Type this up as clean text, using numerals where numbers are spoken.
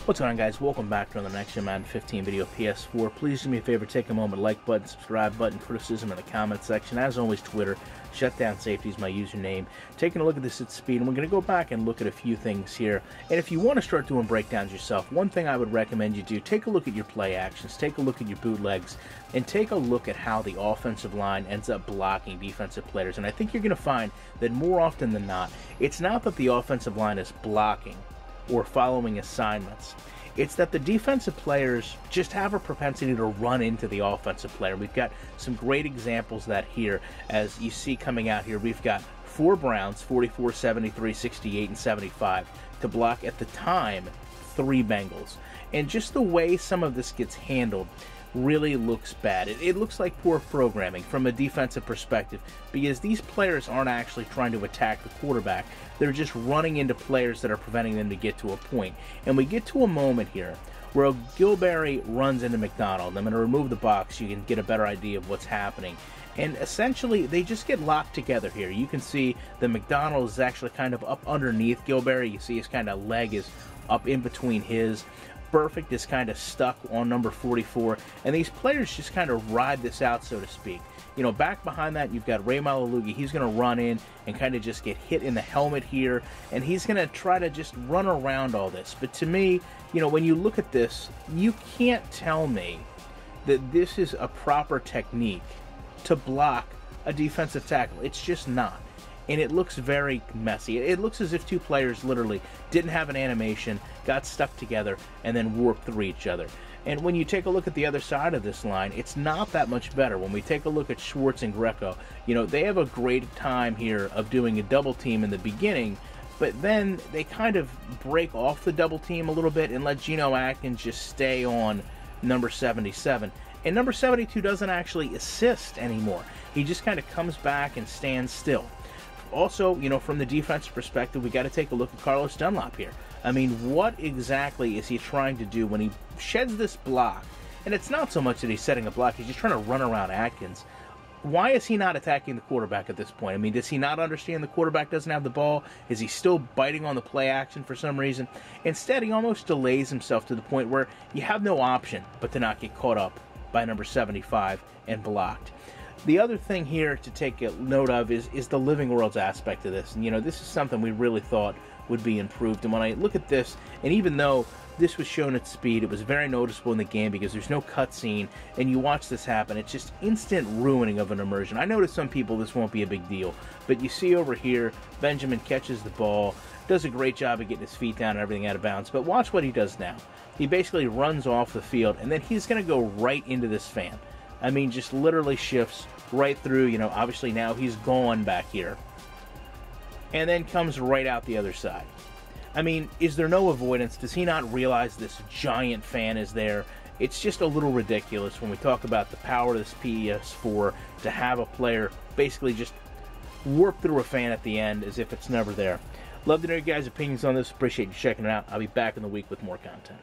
What's going on, guys? Welcome back to another next gen Madden 15 video PS4. Please do me a favor, take a moment, like button, subscribe button, criticism in the comment section. As always, Twitter, Shutdown Safety is my username. Taking a look at this at speed, and we're going to go back and look at a few things here. And if you want to start doing breakdowns yourself, one thing I would recommend you do, take a look at your play actions, take a look at your bootlegs, and take a look at how the offensive line ends up blocking defensive players. And I think you're going to find that more often than not, it's not that the offensive line is blocking or following assignments. It's that the defensive players just have a propensity to run into the offensive player. We've got some great examples of that here. As you see coming out here, we've got 4 Browns, 44, 73, 68, and 75, to block at the time 3 Bengals. And just the way some of this gets handled really looks bad. It looks like poor programming from a defensive perspective, because these players aren't actually trying to attack the quarterback. They're just running into players that are preventing them to get to a point. And we get to a moment here where Gilberry runs into McDonald. I'm going to remove the box so you can get a better idea of what's happening. And essentially, they just get locked together here. You can see that McDonald is actually kind of up underneath Gilberry. You see his kind of leg is up in between his. Perfect is kind of stuck on number 44, and these players just kind of ride this out, so to speak. You know, back behind that, you've got Ray Malalugi. He's going to run in and kind of just get hit in the helmet here, and he's going to try to just run around all this. But to me, you know, when you look at this, you can't tell me that this is a proper technique to block a defensive tackle. It's just not. And it looks very messy. It looks as if 2 players literally didn't have an animation, got stuck together, and then warped through each other. And when you take a look at the other side of this line, it's not that much better. When we take a look at Schwartz and Greco, you know, they have a great time here of doing a double team in the beginning, but then they kind of break off the double team a little bit and let Geno Atkins just stay on number 77. And number 72 doesn't actually assist anymore. He just kind of comes back and stands still. Also, you know, from the defensive perspective, we got to take a look at Carlos Dunlap here. I mean, what exactly is he trying to do when he sheds this block? And it's not so much that he's setting a block, he's just trying to run around Atkins. Why is he not attacking the quarterback at this point? I mean, does he not understand the quarterback doesn't have the ball? Is he still biting on the play action for some reason? Instead, he almost delays himself to the point where you have no option but to not get caught up by number 75 and blocked. The other thing here to take a note of is the living worlds aspect of this. And, you know, this is something we really thought would be improved. And when I look at this, and even though this was shown at speed, it was very noticeable in the game because there's no cutscene, and you watch this happen, it's just instant ruining of an immersion. I know to some people this won't be a big deal, but you see over here, Benjamin catches the ball, does a great job of getting his feet down and everything out of bounds, but watch what he does now. He basically runs off the field, and then he's going to go right into this fan. I mean, just literally shifts right through, you know, obviously now he's gone back here. And then comes right out the other side. I mean, is there no avoidance? Does he not realize this giant fan is there? It's just a little ridiculous when we talk about the power of this PS4 to have a player basically just warp through a fan at the end as if it's never there. Love to know your guys' opinions on this. Appreciate you checking it out. I'll be back in the week with more content.